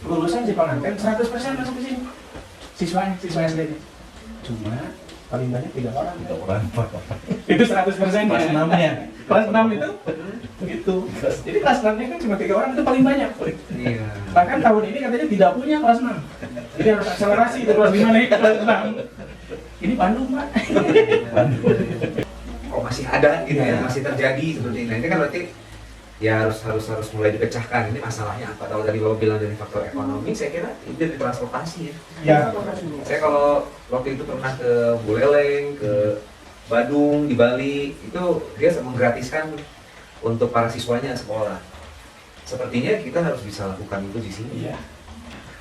lulusan si pengantin 100% masuk ke sini. Siswa SD. Cuma paling banyak 3 orang. Itu 100% Kelas 6-nya. Kelas 6 itu begitu. Jadi kelas 6-nya kan cuma 3 orang, itu paling banyak. Iya. Bahkan tahun ini katanya tidak punya kelas 6. Jadi harus akselerasi dari kelas 5 naik ke kelas 6. Ini Bandung, Pak. Kok masih ada gitu ya, masih terjadi seperti ini. Nah, ini kan berarti ya harus mulai dipecahkan. Ini masalahnya apa? Kalau tadi Bapak bilang dari faktor ekonomi, saya kira itu dari transportasi ya. Ya. Saya kalau waktu itu pernah ke Buleleng, ke Badung, di Bali, itu dia menggratiskan untuk para siswanya sekolah. Sepertinya kita harus bisa lakukan itu di sini. Iya.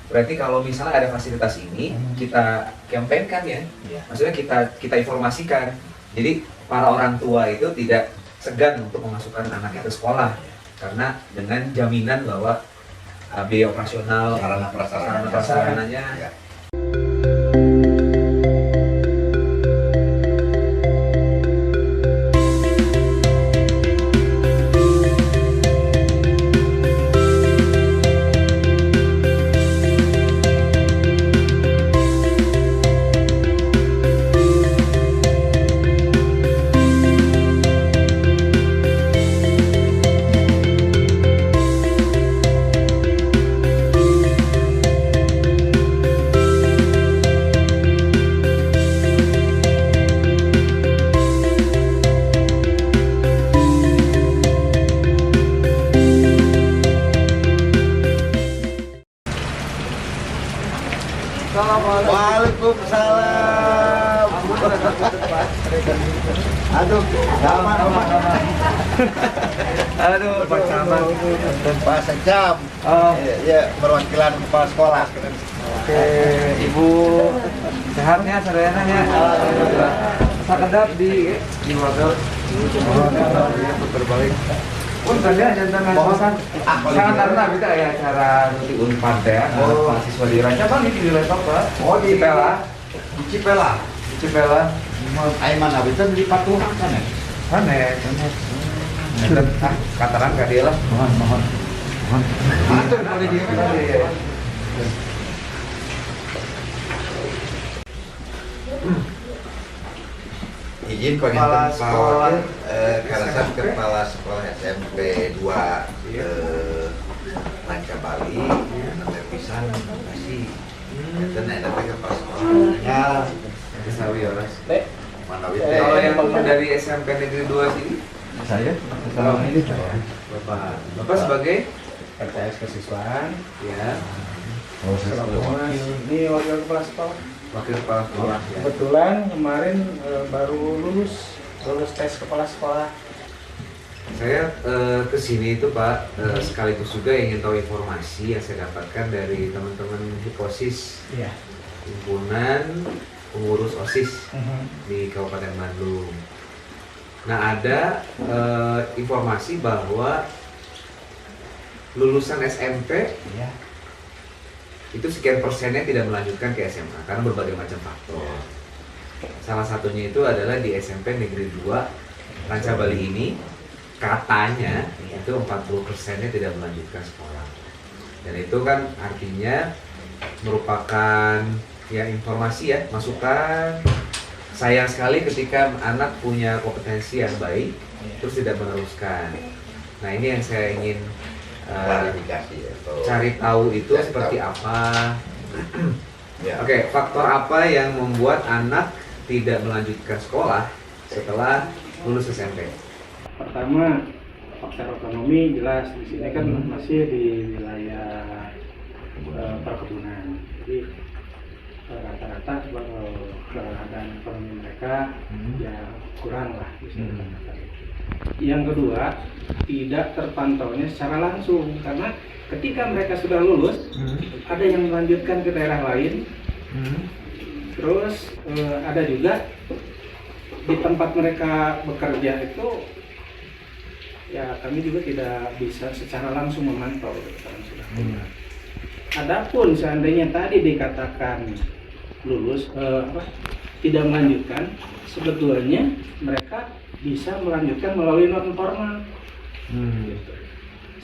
Berarti kalau misalnya ada fasilitas ini, kita campaignkan ya. Iya. Maksudnya kita informasikan. Jadi para orang tua itu tidak segan untuk memasukkan anaknya ke sekolah karena dengan jaminan bahwa biaya operasional, sarana prasarananya Ya. Waalaikumsalam. Aduh, aman. Aduh, Pak Camat dan Pak Sekam. Oh, Ya, perwakilan kepala sekolah. oke. Ibu sehatnya, saudara-saudaranya. Alhamdulillah. Sakedap di Wadal. Ya, berbalik. Pun tadi jantan ngasokan. Sangat karena kita ya acara di Unpad ya. Mahasiswa di Ranca Bang ini di laptop, Pak. Oh, di Cipela. Di Cipela. Di Cipela. Aiman Abitan di Patuhan kan ya? Mana? Kataran ka dia lah. Mohon. Atur boleh dia. Izin Kepala sekolah. karena saya kepala sekolah SMP 2 Ranca Bali, namanya pisan masih dan ada kepala sekolah. Ya, Sawi Oras. mana Kalau yang wite? dari SMP Negeri 2 sini, Saya Kalau ini saya Bapak sebagai RTS kesiswaan. ya Selaku ini wakil kepala sekolah. wakil kepala sekolah ya. Kebetulan kemarin baru lulus tes kepala sekolah. Saya ke sini itu Pak sekaligus juga ingin tahu informasi yang saya dapatkan dari teman-teman Hiposis Iya. himpunan pengurus OSIS di Kabupaten Bandung. Nah ada informasi bahwa lulusan SMP Iya. itu sekian persennya tidak melanjutkan ke SMA karena berbagai macam faktor. Salah satunya itu adalah di SMP Negeri 2 Ranca Bali ini katanya itu 40%-nya tidak melanjutkan sekolah. Dan itu kan artinya merupakan ya informasi ya, masukan. Sayang sekali ketika anak punya kompetensi yang baik terus tidak meneruskan. Nah ini yang saya ingin Klarifikasi ya. cari tahu itu Cari seperti tahu. apa. Ya. Oke, faktor apa yang membuat anak tidak melanjutkan sekolah setelah lulus SMP? Pertama, faktor ekonomi jelas di sini kan masih di wilayah perkebunan. Jadi rata-rata keadaan ekonomi mereka ya kurang lah bisa dikatakan. Yang kedua, tidak terpantaunya secara langsung karena ketika mereka sudah lulus ada yang melanjutkan ke daerah lain. Terus ada juga di tempat mereka bekerja itu ya kami juga tidak bisa secara langsung memantau karena sudah lulus. Adapun seandainya tadi dikatakan lulus tidak melanjutkan, sebetulnya mereka bisa melanjutkan melalui non formal. Gitu.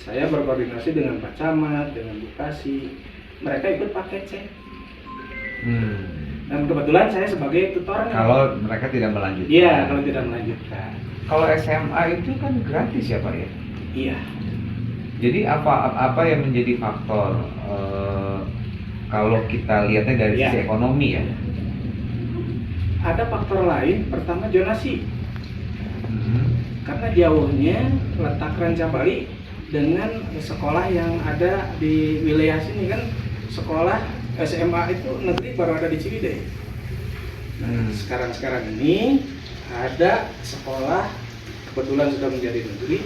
Saya berkoordinasi dengan Pak Camat, dengan Bupati, mereka ikut pakai C. Hmm. Dan kebetulan saya sebagai tutornya. Kalau mereka tidak melanjutkan. Iya, kalau tidak melanjutkan. Kalau SMA itu kan gratis ya Pak ya? Iya. Jadi apa yang menjadi faktor kalau kita lihatnya dari Ya. sisi ekonomi ya? Ada faktor lain, pertama zonasi. Hmm. Karena jauhnya letak Rancabali dengan sekolah yang ada di wilayah sini kan, sekolah SMA itu negeri baru ada di Ciwidey. Nah, sekarang ini ada sekolah kebetulan sudah menjadi negeri,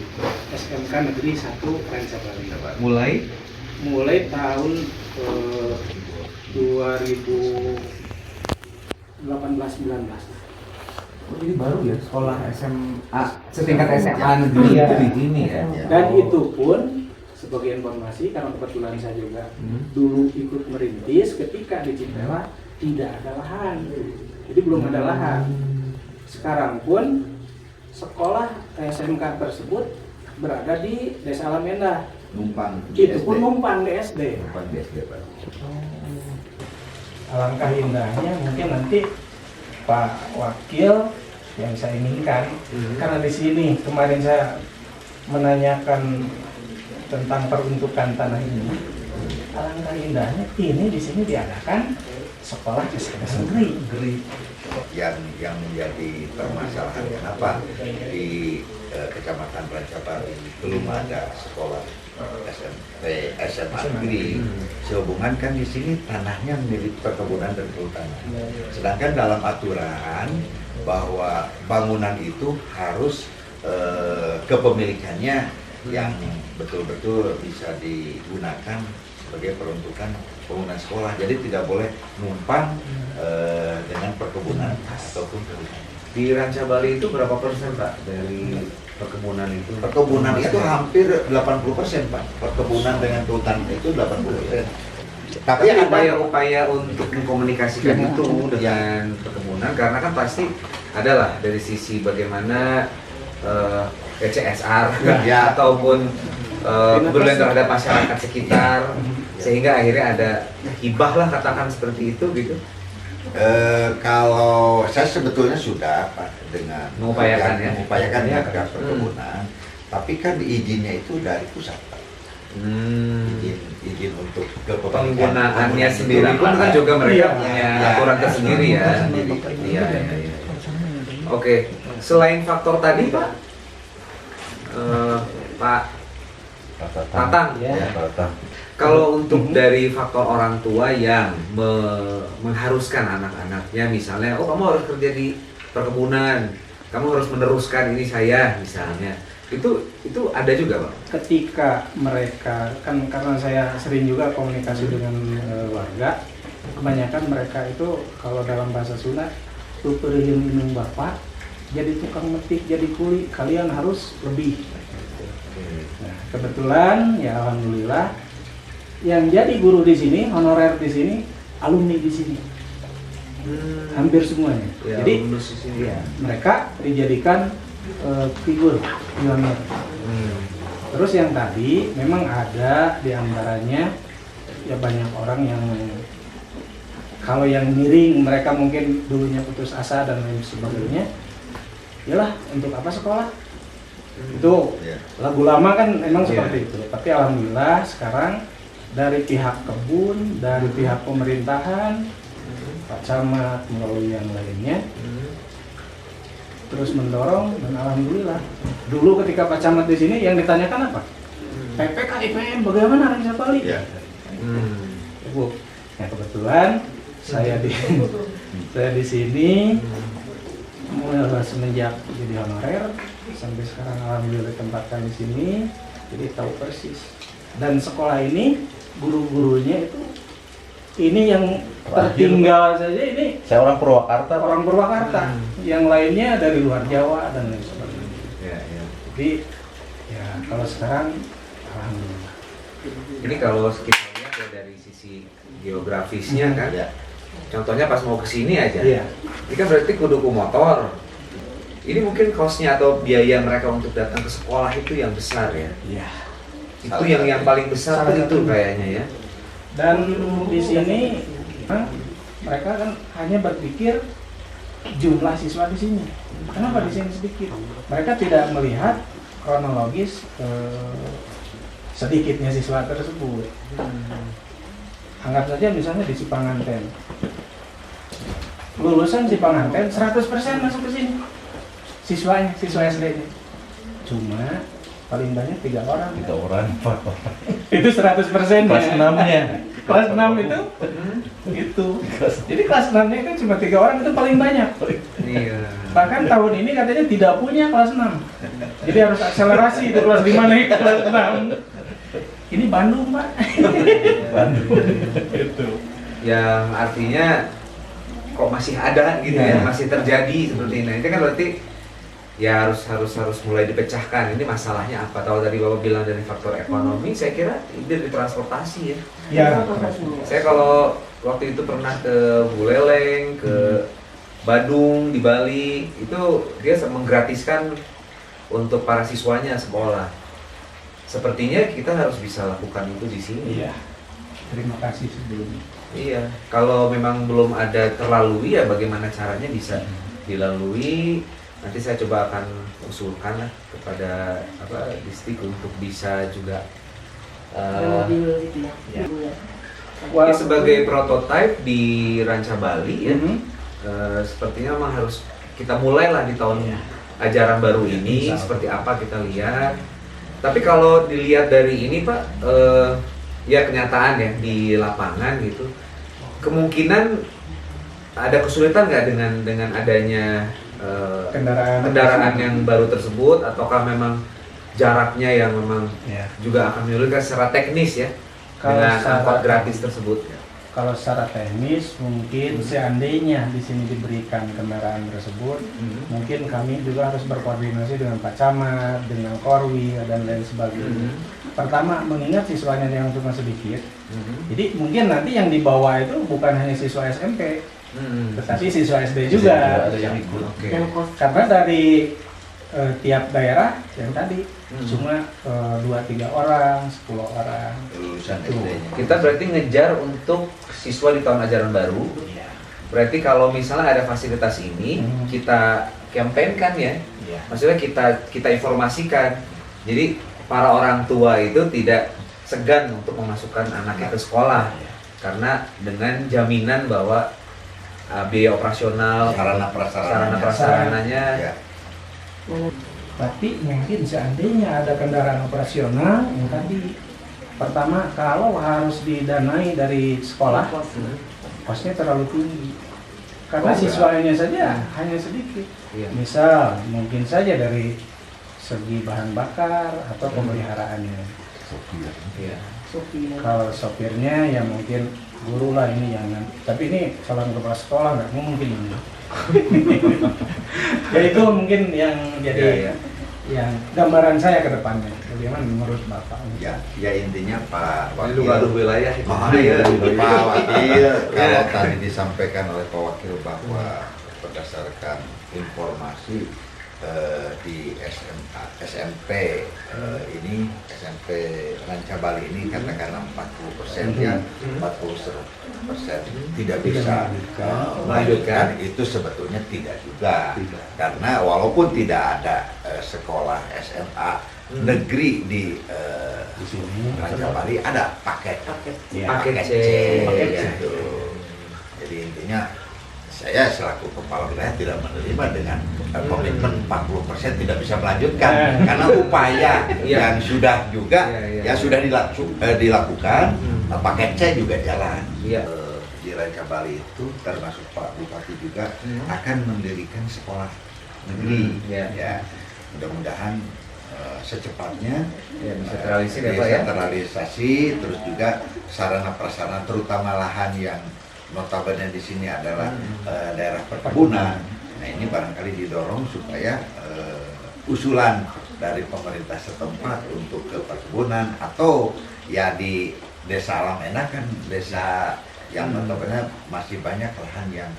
SMK Negeri 1 Rancabali. Mulai tahun 2018-19. Oh, jadi baru ya sekolah SMA setingkat SMA negeri Iya. itu di sini ya? Dan itu pun sebagai informasi karena kebetulan saya juga dulu ikut merintis ketika di Cipela tidak ada lahan, jadi belum ada lahan. Sekarang pun sekolah SMK tersebut berada di Desa Alamenda. Numpang. Itu pun numpang di SD. Numpang di SD, Pak. Alangkah indahnya mungkin nanti Pak Wakil yang saya inginkan, karena di sini kemarin saya menanyakan tentang peruntukan tanah ini. Alangkah indahnya ini di sini diadakan sekolah SMK negeri. Yang menjadi permasalahan kenapa di Kecamatan Rancabali belum ada sekolah SMA negeri, sehubungan kan di sini tanahnya milik perkebunan dan kehutanan. Sedangkan dalam aturan bahwa bangunan itu harus kepemilikannya yang betul-betul bisa digunakan sebagai peruntukan bangunan sekolah. Jadi tidak boleh numpang dengan perkebunan ataupun kehutanan. Di Rancabali itu berapa persen Pak dari perkebunan itu? Perkebunan itu hampir 80%, Pak. Perkebunan dengan kehutanan itu 80%. Tapi Tapi ada upaya-upaya untuk mengkomunikasikan itu dengan perkebunan, karena kan pasti adalah dari sisi bagaimana CSR Ya. ataupun kepedulian terhadap masyarakat sekitar, sehingga akhirnya ada hibah lah, katakan seperti itu gitu. kalau saya sebetulnya sudah, Pak, dengan Mengupayakan ya? mengupayakan Ya. dengan perkebunan, tapi kan izinnya itu dari pusat, Pak. Izin untuk kepemilikan Penggunaannya itu sendiri pun kan juga mereka punya Iya. aturan tersendiri ya. Sendiri. Iya, iya, iya. Oke, selain faktor tadi Pak, Pak Tatang, Ya. kalau untuk dari faktor orang tua yang mengharuskan anak-anaknya, misalnya, oh kamu harus kerja di perkebunan, kamu harus meneruskan ini saya, misalnya, itu ada juga Pak? Ketika mereka kan, karena saya sering juga komunikasi dengan warga, kebanyakan mereka itu kalau dalam bahasa Sunda tupeureun minum bapak, jadi tukang metik, jadi kuli, kalian harus lebih. Nah, kebetulan ya alhamdulillah yang jadi guru di sini, honorer di sini, alumni di sini, hampir semuanya. Ya, Jadi lulus di sini. ya, mereka dijadikan figur pionir. Terus yang tadi memang ada di antaranya ya banyak orang yang kalau yang miring, mereka mungkin dulunya putus asa dan lain sebagainya. Yalah, untuk apa sekolah? Itu Ya. lagu lama kan memang Iya. seperti itu. Tapi alhamdulillah sekarang dari pihak kebun, dari pihak pemerintahan, Pak Camat melalui yang lainnya terus mendorong, dan alhamdulillah. Dulu ketika Pak Camat di sini yang ditanyakan apa? PPK IPM bagaimana Rancabali? Ya. Bu, ya kebetulan saya di sini mulai semenjak jadi honorer sampai sekarang alhamdulillah ditempatkan di sini, jadi tahu persis. Dan sekolah ini guru-gurunya itu ini yang tertinggal saja ini Saya orang Purwakarta, Pak. orang Purwakarta, yang lainnya dari luar Jawa dan lain sebagainya. Ya, ya. Jadi ya kalau sekarang alhamdulillah. Ini kalau kita lihat ya dari sisi geografisnya kan, Ya. contohnya pas mau kesini aja, Iya. ini kan berarti kudu ku motor. Ini mungkin cost-nya atau biaya mereka untuk datang ke sekolah itu yang besar ya. Iya. Itu yang paling besar Salah itu satunya. kayaknya ya. Dan di sini mereka kan hanya berpikir jumlah siswa di sini. Kenapa di sini sedikit? Mereka tidak melihat kronologis sedikitnya siswa tersebut. Anggap saja misalnya di Cipanganten. Lulusan Cipanganten 100% masuk ke sini. Siswanya, siswa SD-nya. Cuma paling banyak 3 orang. 3 orang, 4 orang. Itu 100%. Kelas 6-nya. Kelas 6 itu gitu. Jadi kelas 6-nya kan cuma 3 orang, itu paling banyak. Iya. Bahkan tahun ini katanya tidak punya kelas 6. Jadi harus akselerasi itu kelas 5 naik ke kelas 6. Ini Bandung, Pak. Bandung. Gitu. Yang artinya kok masih ada gitu ya, masih terjadi seperti ini. Itu kan berarti ya harus mulai dipecahkan. Ini masalahnya apa? Kalau tadi Bapak bilang dari faktor ekonomi, saya kira ini dari transportasi ya. Ya. Saya kalau waktu itu pernah ke Buleleng, ke Badung, di Bali, itu dia menggratiskan untuk para siswanya sekolah. Sepertinya kita harus bisa lakukan itu di sini. Iya. Terima kasih sebelumnya. Iya, kalau memang belum ada terlalui ya bagaimana caranya bisa dilalui. Nanti saya coba akan usulkan lah kepada distrik untuk bisa juga ini sebagai prototipe di Ranca Bali ya. Sepertinya memang harus kita mulailah di tahun ajaran baru ini. Seperti apa kita lihat. Tapi kalau dilihat dari ini Pak, ya kenyataan ya di lapangan gitu, kemungkinan ada kesulitan nggak dengan adanya kendaraan yang baru tersebut, ataukah memang jaraknya yang memang juga akan menyulitkan secara teknis ya dengan angkot gratis tersebut? Kalau secara teknis mungkin seandainya di sini diberikan kendaraan tersebut, mungkin kami juga harus berkoordinasi dengan Pak Camat, dengan Korwi dan lain sebagainya. Pertama, mengingat siswanya yang cuma sedikit, jadi mungkin nanti yang dibawa itu bukan hanya siswa SMP, tetapi siswa SD juga. Ada yang ikut. Karena dari tiap daerah yang tadi cuma 2-3 orang, 10 orang. Lulusan SD-nya. Kita berarti ngejar untuk siswa di tahun ajaran baru. Berarti kalau misalnya ada fasilitas ini, kita kampanyekan ya. Maksudnya kita informasikan. Jadi para orang tua itu tidak segan untuk memasukkan anaknya ke sekolah. Karena dengan jaminan bahwa biaya operasional, sarana prasarananya. Tapi mungkin seandainya ada kendaraan operasional yang tadi, pertama kalau harus didanai dari sekolah, kosnya terlalu tinggi. Karena siswanya saja hanya sedikit. Misal mungkin saja dari segi bahan bakar atau pemeliharaannya. Kalau sopirnya ya mungkin guru lah ini jangan. Tapi ini calon kepala sekolah nggak mungkin ini. Ya itu mungkin yang jadi yang gambaran saya ke depannya. Bagaimana menurut Bapak? Ya intinya Pak Wakil wilayah itu. Pak Wakil, kalau tadi disampaikan oleh Pak Wakil bahwa berdasarkan informasi di SMP ini SMP Ranca Bali ini katakanlah 40% ya 40% tidak bisa melanjutkan, itu sebetulnya tidak juga karena walaupun tidak ada sekolah SMA negeri di sini Ranca Bali ada paket C gitu. Jadi intinya saya selaku kepala wilayah tidak menerima dengan komitmen 40% tidak bisa melanjutkan karena upaya yang sudah juga sudah dilakukan, paket C juga jalan. Di Ranca Bali itu termasuk Pak Bupati juga akan mendirikan sekolah negeri. Ya, mudah-mudahan secepatnya bisa terrealisasi, terus juga sarana prasarana terutama lahan yang notabene di sini adalah daerah perkebunan. Nah ini barangkali didorong supaya usulan dari pemerintah setempat untuk ke perkebunan atau ya di Desa Alam Enak kan desa yang notabene masih banyak lahan yang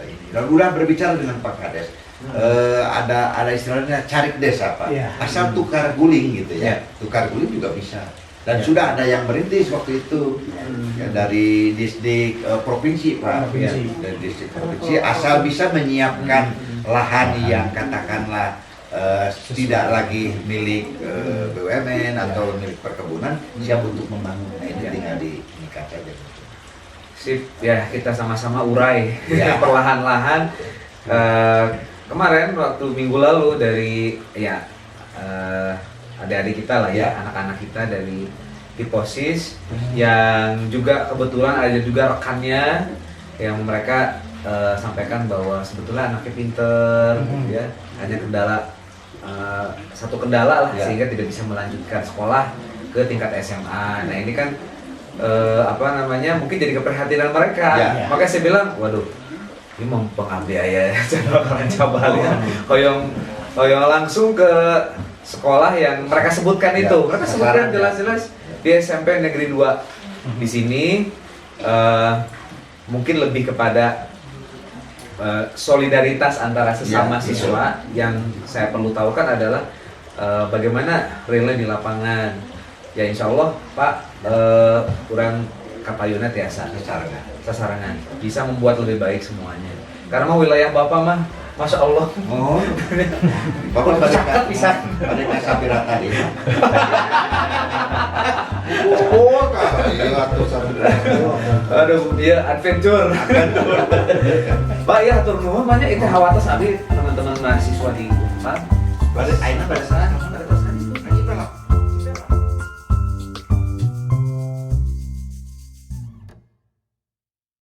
ini. Mudah-mudahan berbicara dengan Pak Kades. Ada istilahnya carik desa Pak. Asal tukar guling gitu ya. Tukar guling juga bisa. Dan sudah ada yang merintis waktu itu ya, dari distrik provinsi Pak. Provinsi. Ya, dari distrik provinsi asal bisa menyiapkan lahan yang katakanlah tidak lagi milik BUMN atau milik perkebunan, siap untuk membangun. Nah, ini tinggal dinikah saja. Sip, ya kita sama-sama urai Ya. perlahan-lahan. Kemarin waktu minggu lalu dari ya adik-adik kita lah ya, anak-anak kita dari Hiposis yang juga kebetulan ada juga rekannya yang mereka sampaikan bahwa sebetulnya anaknya pinter, ya hanya satu kendala lah Ya. sehingga tidak bisa melanjutkan sekolah ke tingkat SMA. Nah ini kan mungkin jadi keprihatinan mereka. Ya. Makanya saya bilang, waduh, ini mempengabiaya coba lihat hoyong langsung ke sekolah yang mereka sebutkan Ya. itu. Mereka sebutkan Sasaran, ya. jelas-jelas di SMP Negeri 2. Di sini mungkin lebih kepada solidaritas antara sesama Ya, siswa. Yang saya perlu tahu kan adalah bagaimana realnya di lapangan. Ya insya Allah Pak, kurang kapayuna tiasa sasarangan bisa membuat lebih baik semuanya. Karena mau wilayah Bapak mah, Masya Allah. Oh, Bapak pada Cakep bisa. pada Sapira tadi. Oh, iya tuh Sapira. Aduh, iya adventure. Pak ya atur nuhun banyak itu hawatas abi teman-teman mahasiswa di Unpad. Pada Aina pada sana.